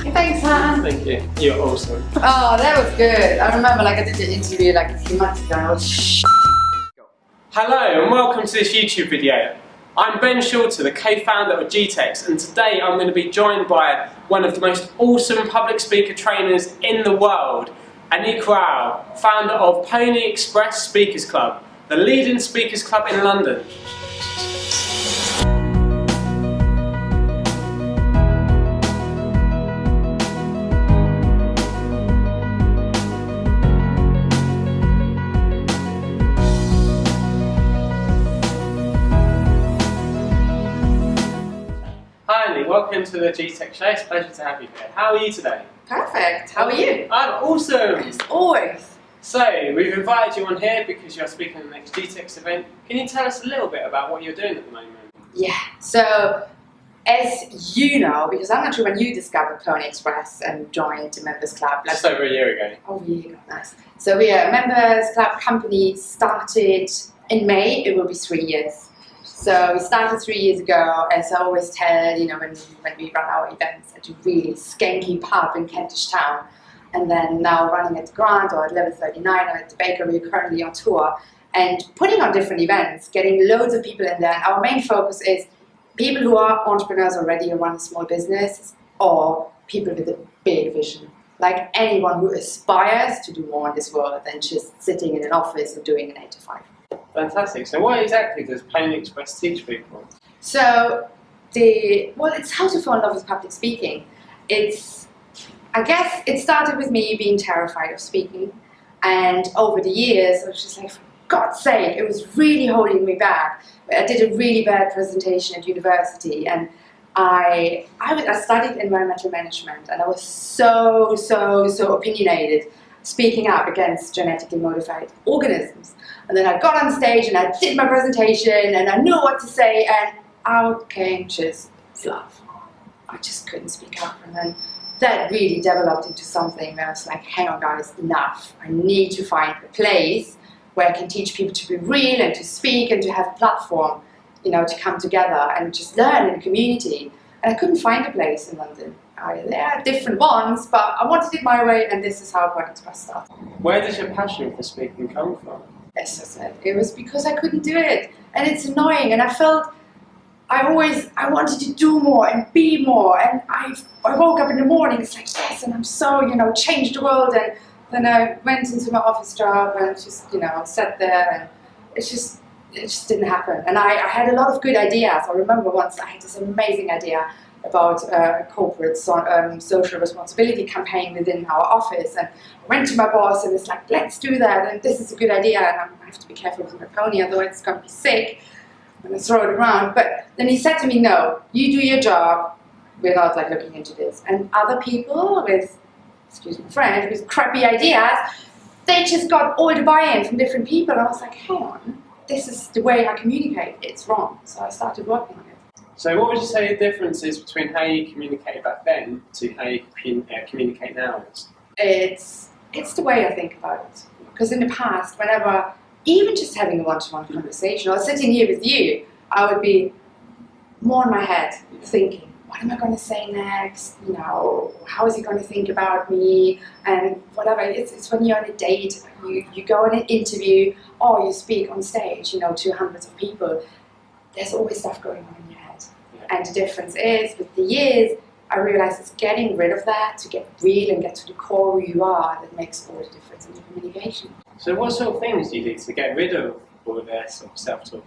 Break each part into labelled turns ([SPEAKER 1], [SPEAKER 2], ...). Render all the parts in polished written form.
[SPEAKER 1] Thanks, Han.
[SPEAKER 2] Thank you. You're awesome.
[SPEAKER 1] Oh, that was good. I remember I did the interview a few months ago and I was
[SPEAKER 2] Hello and welcome to this YouTube video. I'm Ben Shorter, the co-founder of GTeX, and today I'm going to be joined by one of the most awesome public speaker trainers in the world, Annik Rau, founder of Pony Express Speakers Club, the leading speakers club in London. Hi Annie, welcome to the GTeX show. It's a pleasure to have you here. How are you today?
[SPEAKER 1] perfect. How are you?
[SPEAKER 2] I'm awesome!
[SPEAKER 1] As always.
[SPEAKER 2] So, we've invited you on here because you're speaking at the next GTeX event. Can you tell us a little bit about what you're doing at the moment?
[SPEAKER 1] Yeah, so as you know, because I'm not sure when you discovered Pony Express and joined the members club.
[SPEAKER 2] Just over a year ago.
[SPEAKER 1] Oh, really nice. So we are a members club company, started in May. It will be 3 years. So we started 3 years ago, as I always tell, when we run our events at a really skanky pub in Kentish Town, and then now running at the Grand or at Level 39 or at the Bakery, we're currently on tour, and putting on different events, getting loads of people in there. And our main focus is people who are entrepreneurs already and run a small business, or people with a big vision. Like anyone who aspires to do more in this world than just sitting in an office and doing an 8 to 5.
[SPEAKER 2] Fantastic. So what exactly does Pony Express teach people?
[SPEAKER 1] So, it's how to fall in love with public speaking. I guess it started with me being terrified of speaking, and over the years I was just like, for God's sake, it was really holding me back. I did a really bad presentation at university, and I studied environmental management, and I was so opinionated, speaking up against genetically modified organisms. And then I got on stage and I did my presentation and I knew what to say, and out came just fluff. I just couldn't speak up, and then that really developed into something where I was like, hang on guys, enough. I need to find a place where I can teach people to be real and to speak and to have a platform, to come together and just learn in a community. And I couldn't find a place in London. There are different ones, but I wanted it my way, and this is how Pony Express started.
[SPEAKER 2] Where does your passion for speaking come from?
[SPEAKER 1] As I said, it was because I couldn't do it, and it's annoying, and I felt I wanted to do more and be more, and I woke up in the morning, it's like, yes, and I'm so, changed the world, and then I went into my office job and just, sat there, and it just didn't happen. And I had a lot of good ideas. I remember once I had this amazing idea about a corporate social responsibility campaign within our office, and I went to my boss and it's like, let's do that, and this is a good idea, and I have to be careful with my pony, otherwise it's going to be sick. I'm going to throw it around. But then he said to me, no, you do your job, we're not looking into this. And other people with, excuse my French, with crappy ideas, they just got all the buy-in from different people, and I was like, hang on, this is the way I communicate, it's wrong. So I started working on it.
[SPEAKER 2] So what would you say the difference is between how you communicated back then to how you communicate now?
[SPEAKER 1] It's the way I think about it. Because in the past, whenever, even just having a one-to-one conversation or sitting here with you, I would be more in my head thinking, what am I going to say next? How is he going to think about me? And whatever. It's when you're on a date, you go on an interview, or you speak on stage, to hundreds of people. There's always stuff going on in your head. And the difference is, with the years, I realized it's getting rid of that to get real and get to the core who you are that makes all the difference in the communication.
[SPEAKER 2] So what sort of things do you do to get rid of all this sort of self-talk?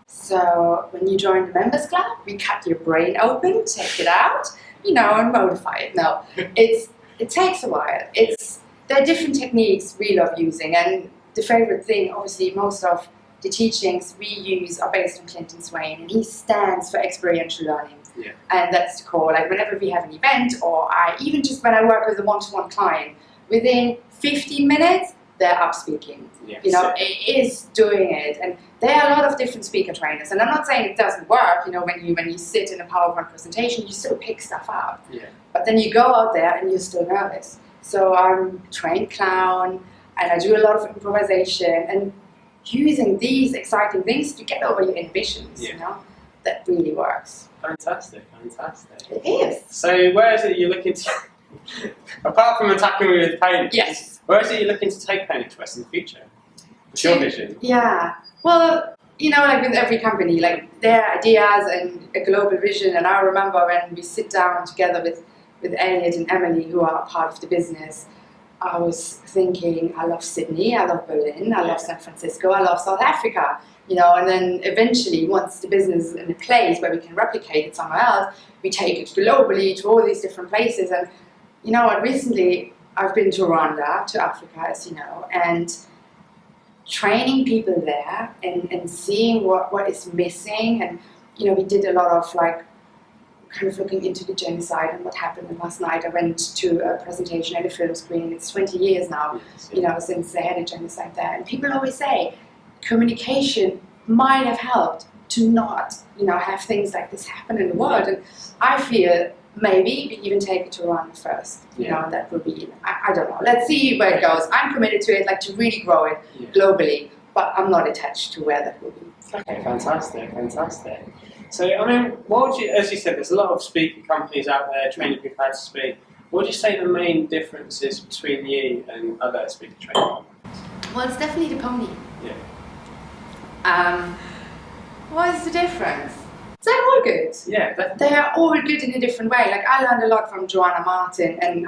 [SPEAKER 1] So when you join the members club, we cut your brain open, take it out, and modify it. No, it takes a while. There are different techniques we love using, and the favorite thing, obviously, most of the teachings we use are based on Clinton Swain, and he stands for experiential learning.
[SPEAKER 2] Yeah.
[SPEAKER 1] And that's the core. Like whenever we have an event, or even just when I work with a one-to-one client, within 15 minutes, they're up speaking.
[SPEAKER 2] Yeah,
[SPEAKER 1] it is doing it. And there are a lot of different speaker trainers. And I'm not saying it doesn't work, when you sit in a PowerPoint presentation, you still pick stuff up.
[SPEAKER 2] Yeah.
[SPEAKER 1] But then you go out there and you're still nervous. So I'm a trained clown, and I do a lot of improvisation, and using these exciting things to get over your inhibitions, that really works.
[SPEAKER 2] Fantastic.
[SPEAKER 1] It is.
[SPEAKER 2] So where is it you're looking to Apart from attacking me with Pony,
[SPEAKER 1] Yes.
[SPEAKER 2] where is it you're looking to take Pony Express in the future? What's your vision?
[SPEAKER 1] Yeah. Well, you know, like with every company, like their ideas and a global vision. And I remember when we sit down together with Elliot and Emily, who are part of the business, I was thinking, I love Sydney, I love Berlin, I love San Francisco, I love South Africa, you know, and then eventually, once the business is in a place where we can replicate it somewhere else, we take it globally to all these different places. And you know what, recently I've been to Rwanda, to Africa, as you know, and training people there and seeing what is missing. And you know, we did a lot of like kind of looking into the genocide and what happened. And last night I went to a presentation at a film screening. It's 20 years now, you know, since they had a genocide there. And people always say communication might have helped to not, you know, have things like this happen in the world. And I feel maybe we even take it to Rwanda first, you know, and that would be, I don't know. Let's see where it goes. I'm committed to it, like to really grow it globally, but I'm not attached to where that will be.
[SPEAKER 2] Okay, fantastic, fantastic. So, I mean, what would you, as you said, there's a lot of speaking companies out there training people how to speak. What would you say the main difference is between you and other speaker training companies?
[SPEAKER 1] Well, it's definitely the Pony.
[SPEAKER 2] Yeah.
[SPEAKER 1] What is the difference? They're all good.
[SPEAKER 2] Yeah, definitely.
[SPEAKER 1] They are all good in a different way. Like I learned a lot from Joanna Martin, and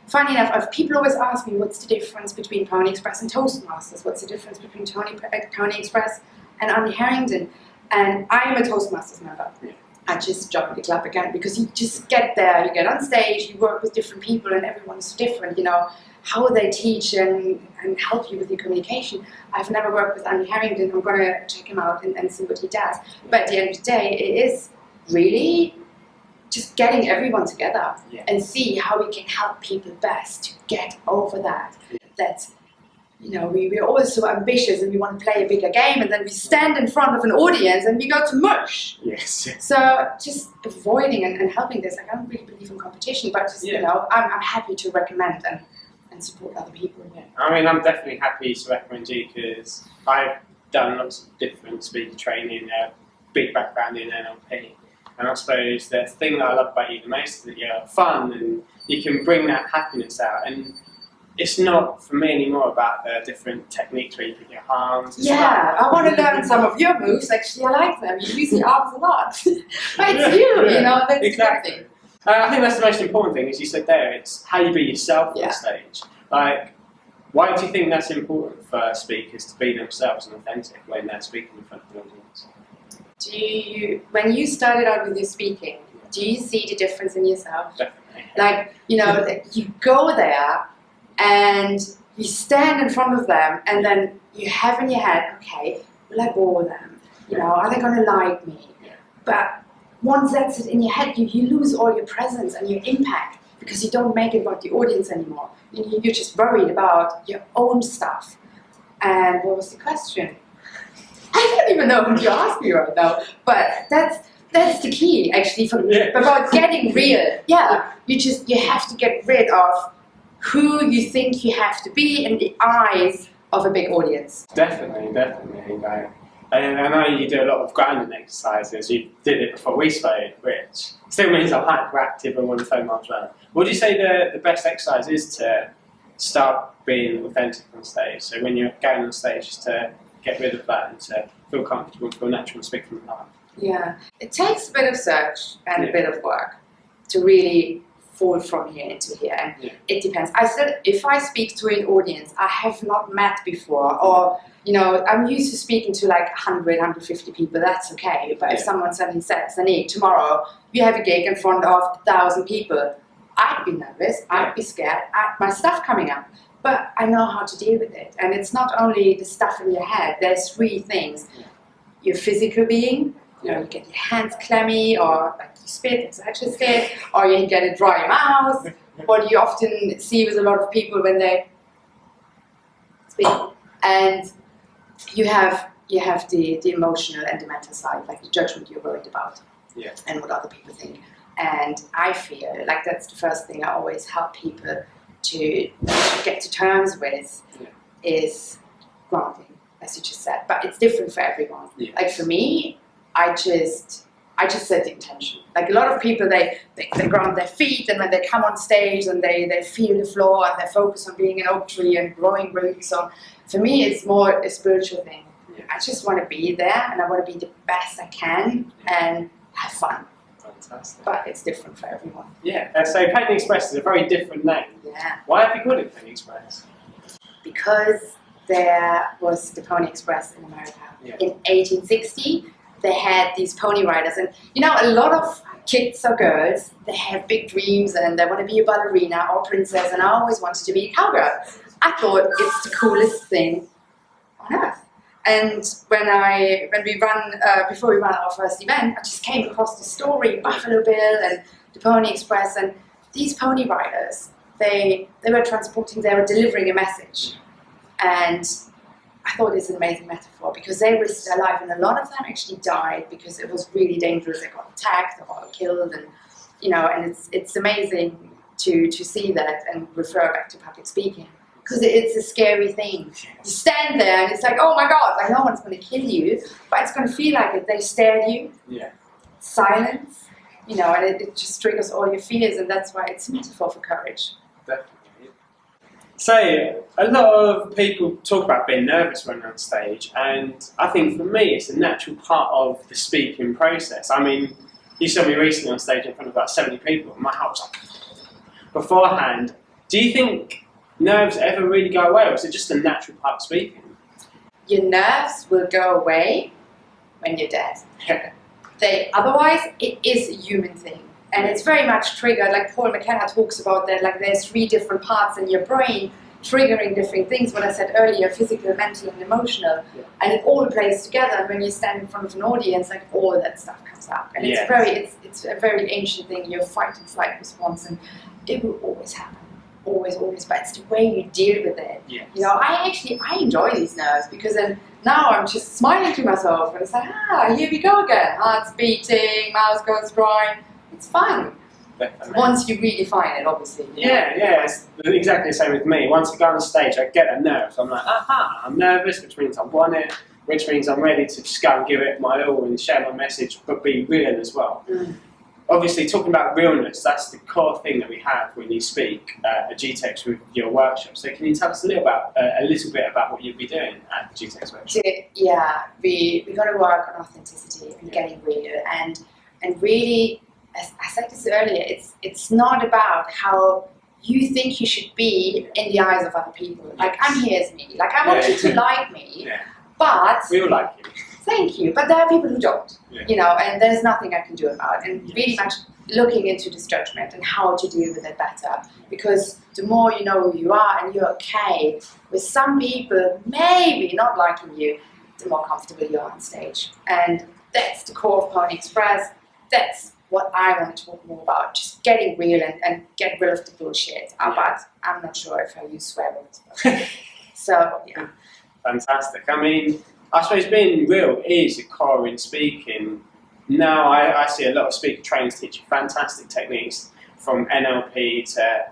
[SPEAKER 1] funny enough, people always ask me what's the difference between Pony Express and Toastmasters. What's the difference between Pony Express and Annie Harrington? And I'm a Toastmasters member.
[SPEAKER 2] Yeah.
[SPEAKER 1] I just joined the club again because you just get there, you get on stage, you work with different people, and everyone's different. You know how they teach and help you with your communication. I've never worked with Annie Harrington. I'm going to check him out and see what he does. But at the end of the day, it is really just getting everyone together and see how we can help people best to get over that. That's, you know, we're always so ambitious and we want to play a bigger game, and then we stand in front of an audience and we go to mush.
[SPEAKER 2] Yes.
[SPEAKER 1] So just avoiding and helping this. Like I don't really believe in competition, but just you know, I'm happy to recommend and support other people.
[SPEAKER 2] Yeah. I mean, I'm definitely happy to recommend you because I've done lots of different speaker training, big background in NLP, and I suppose the thing that I love about you the most is that you're fun and you can bring that happiness out. And it's not for me anymore about the different techniques where you put your arms.
[SPEAKER 1] I want to learn some of your moves. Actually, I like them. You use your arms a lot. But it's you know, that's
[SPEAKER 2] exactly. I think that's the most important thing, as you said there, it's how you be yourself on stage. Like, why do you think that's important for speakers to be themselves and authentic when they're speaking in front of an audience?
[SPEAKER 1] When you started out with your speaking, do you see the difference in yourself?
[SPEAKER 2] Definitely.
[SPEAKER 1] Like, you know, you go there and you stand in front of them and then you have in your head, okay, will I bore them? You know, are they going to like me? But once that's in your head, you lose all your presence and your impact because you don't make it about the audience anymore. You're just worried about your own stuff. And what was the question? I don't even know what you asked me right now, but that's the key actually about getting real. Yeah, you have to get rid of who you think you have to be in the eyes of a big audience.
[SPEAKER 2] Definitely. And I know you do a lot of grounding exercises. You did it before we spoke, which still means I'm hyperactive and want to phone miles around. What do you say the best exercise is to start being authentic on stage? So when you're going on stage, just to get rid of that and to feel comfortable and feel natural and speak from the heart.
[SPEAKER 1] Yeah, it takes a bit of search and a bit of work to really fall from here into here, and it depends. If I speak to an audience I have not met before, or you know, I'm used to speaking to like 100, 150 people, that's okay. But if someone suddenly says, Annick, tomorrow you have a gig in front of 1,000 people, I'd be nervous, I'd be scared, my stuff coming up. But I know how to deal with it. And it's not only the stuff in your head, there's three things. Your physical being, you know, you get your hands clammy, or like you spit, it's actually spit, or you get a dry mouth. What you often see with a lot of people when they speak. And you have the emotional and the mental side, like the judgment you're worried about, and what other people think. And I feel like that's the first thing I always help people to get to terms with is grounding, as you just said. But it's different for everyone. Like for me, I just I just set the intention. Like a lot of people, they ground their feet, and when they come on stage and they feel the floor and they focus on being an oak tree and growing roots. So for me, it's more a spiritual thing.
[SPEAKER 2] Yeah.
[SPEAKER 1] I just want to be there, and I want to be the best I can and have fun.
[SPEAKER 2] Fantastic.
[SPEAKER 1] But it's different for everyone.
[SPEAKER 2] Yeah, so Pony Express is a very different name.
[SPEAKER 1] Yeah.
[SPEAKER 2] Why have you called it Pony Express?
[SPEAKER 1] Because there was the Pony Express in America.
[SPEAKER 2] Yeah.
[SPEAKER 1] In 1860, they had these pony riders. And you know, a lot of kids or girls, they have big dreams and they want to be a ballerina or a princess, and I always wanted to be a cowgirl. I thought it's the coolest thing on earth. And before we ran our first event, I just came across the story, Buffalo Bill and the Pony Express, and these pony riders, they were delivering a message. And I thought it's an amazing metaphor because they risked their life, and a lot of them actually died because it was really dangerous. They got attacked or killed, and you know, and it's amazing to see that and refer back to public speaking. Because it's a scary thing. You stand there and it's like, oh my God, like no one's going to kill you, but it's going to feel like it. They stare at you.
[SPEAKER 2] Yeah.
[SPEAKER 1] Silence, you know, and it just triggers all your fears, and that's why it's a metaphor for courage.
[SPEAKER 2] Definitely. So, a lot of people talk about being nervous when they're on stage, and I think for me it's a natural part of the speaking process. I mean, you saw me recently on stage in front of about 70 people, and my heart was like, beforehand. Do you think nerves ever really go away, or is it just a natural part of speaking?
[SPEAKER 1] Your nerves will go away when you're dead. Otherwise, it is a human thing. And it's very much triggered, like Paul McKenna talks about that, like there's 3 different parts in your brain triggering different things, what I said earlier, physical, mental, and emotional. Yeah. And it all plays together, and when you stand in front of an audience, like all of that stuff comes up. And it's a very ancient thing, your fight and flight response, and it will always happen. Always, but it's the way you deal with it.
[SPEAKER 2] Yes.
[SPEAKER 1] You know, I enjoy these nerves because then now I'm just smiling to myself and it's like, here we go again. Heart's beating, mouth goes dry. It's fun.
[SPEAKER 2] Definitely.
[SPEAKER 1] Once you redefine it, obviously.
[SPEAKER 2] Yeah, it's exactly the same with me. Once I go on stage, I get a nerves. I'm like, I'm nervous, which means I want it, which means I'm ready to just go and give it my all and share my message, but be real as well. Mm. Obviously, talking about realness, that's the core thing that we have when you speak at GTeX with your workshop. So can you tell us a little bit about what you'll be doing at the GTeX workshop?
[SPEAKER 1] Yeah, we're going to work on authenticity and getting real. And really, as I said this earlier, it's not about how you think you should be in the eyes of other people. Like, I'm here as me. Like, I want you to like me, but...
[SPEAKER 2] We all like you.
[SPEAKER 1] Thank you, but there are people who don't, you know, and there's nothing I can do about it. And really much looking into this judgment and how to deal with it better. Because the more you know who you are and you're okay with some people maybe not liking you, the more comfortable you are on stage. And that's the core of Pony Express. That's what I want to talk more about, just getting real and get rid of the bullshit. But I'm not sure if I use swear words. So, yeah.
[SPEAKER 2] Fantastic. I mean, I suppose being real is a core in speaking. Now I see a lot of speaker trainers teaching fantastic techniques from NLP to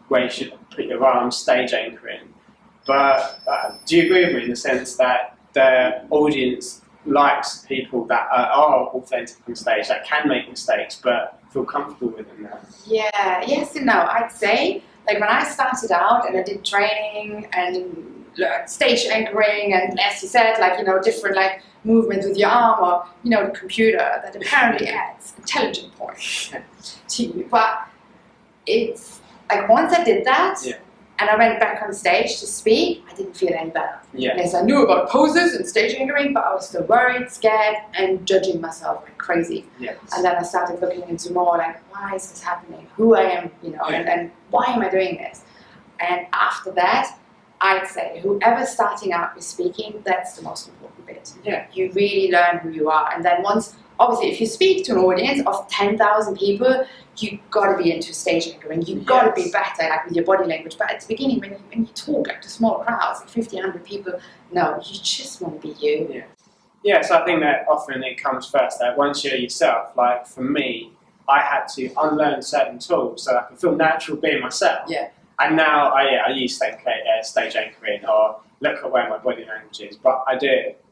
[SPEAKER 2] where you should put your arms, stage anchoring. But do you agree with me in the sense that the audience likes people that are authentic on stage, that can make mistakes but feel comfortable with them now?
[SPEAKER 1] Yeah, yes and no. I'd say, like when I started out and I did training and stage anchoring and, as you said, like, you know, different like movements with your arm or, you know, the computer that apparently adds intelligent points to you. But it's like once I did that and I went back on stage to speak, I didn't feel any better. Yes, I knew about poses and stage anchoring, but I was still worried, scared, and judging myself like crazy. Yes. And then I started looking into more like, why is this happening? Who I am, you know, and why am I doing this? And after that, I'd say whoever's starting out with speaking, that's the most important bit. Yeah. You really learn who you are. And then once, obviously, if you speak to an audience of 10,000 people, you've got to be into stage anchoring. You've got to be better like with your body language. But at the beginning, when you talk like to small crowds, like 50, 100 people, no, you just want to be you.
[SPEAKER 2] Yeah. Yeah, so I think that often it comes first, that once you're yourself, like for me, I had to unlearn certain tools so I could feel natural being myself. Yeah. And now I use stage anchoring or look at where my body language is, but I do it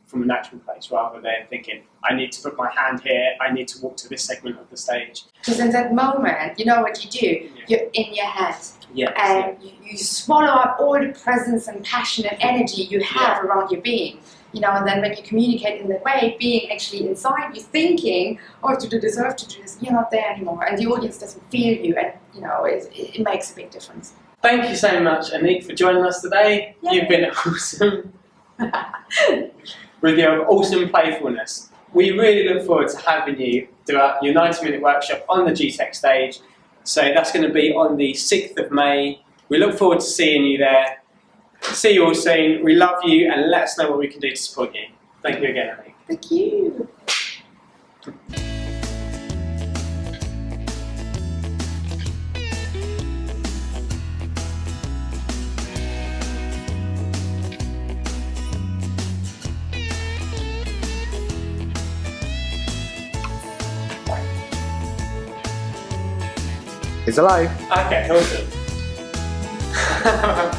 [SPEAKER 2] from a natural place rather than thinking, I need to put my hand here, I need to walk to this segment of the stage.
[SPEAKER 1] Because in that moment, you know what you do? You're in your head.
[SPEAKER 2] Yes,
[SPEAKER 1] and you swallow up all the presence and passion and energy you have around your being. You know, and then when you communicate in that way, being actually inside you thinking, oh, I have to do this, I have to do this, you're not there anymore. And the audience doesn't feel you, and you know, it makes a big difference.
[SPEAKER 2] Thank you so much, Annik, for joining us today.
[SPEAKER 1] Yay.
[SPEAKER 2] You've been awesome with your awesome playfulness. We really look forward to having you do your 90-minute workshop on the GTeX stage. So that's going to be on the 6th of May. We look forward to seeing you there. See you all soon. We love you, and let us know what we can do to support you. Thank you again, Annik.
[SPEAKER 1] Thank you.
[SPEAKER 3] It's alive.
[SPEAKER 2] Okay, awesome.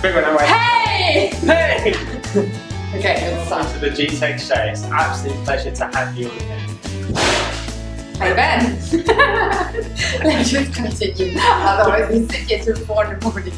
[SPEAKER 2] Big one away.
[SPEAKER 1] Hey!
[SPEAKER 2] Hey!
[SPEAKER 1] Okay, let's
[SPEAKER 2] Welcome
[SPEAKER 1] start.
[SPEAKER 2] to the GTeX show. It's an absolute pleasure to have you all here.
[SPEAKER 1] Hey Ben! Let's just continue. Otherwise we sit here till 4 in the morning.